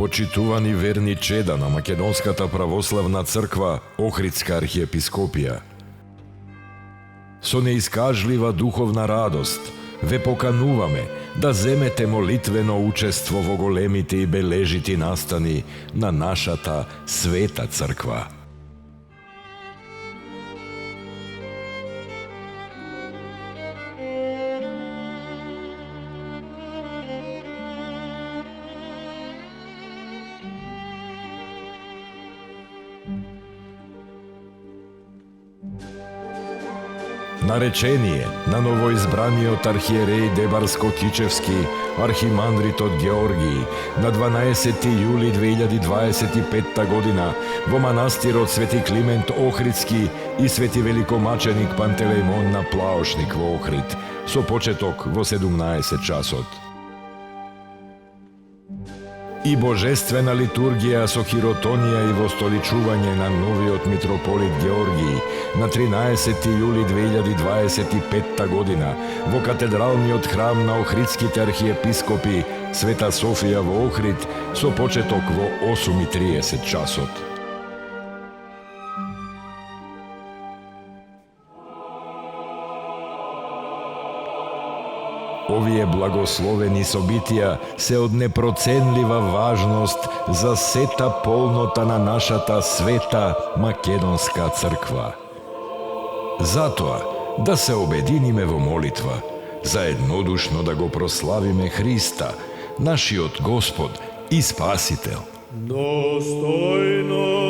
Почитувани верни чеда на Македонската православна црква, Охридска архиепископија. Со неискажлива духовна радост ве покануваме да земете молитвено учество во големите и бележити настани на нашата света црква. Наречение на новоизбраниот архиереј Дебарско-Кичевски, архимандритот Георгиј, на 12 јули 2025 година во манастирот Свети Климент Охридски и Свети Великомаченик Пантелеймон на Плаошник во Охрид, со почеток во 17 часот. И божествена литургија со хиротонија и востоличување на новиот митрополит Георгиј на 13 јули 2025 година во катедралниот храм на Охридските архиепископи Света Софија во Охрид со почеток во 8:30 часот. Овие благословени собитија се од непроценлива важност за сета полнота на нашата света македонска црква. Затоа, да се обединиме во молитва, заеднодушно да го прославиме Христа, нашиот Господ и Спасител. Достойно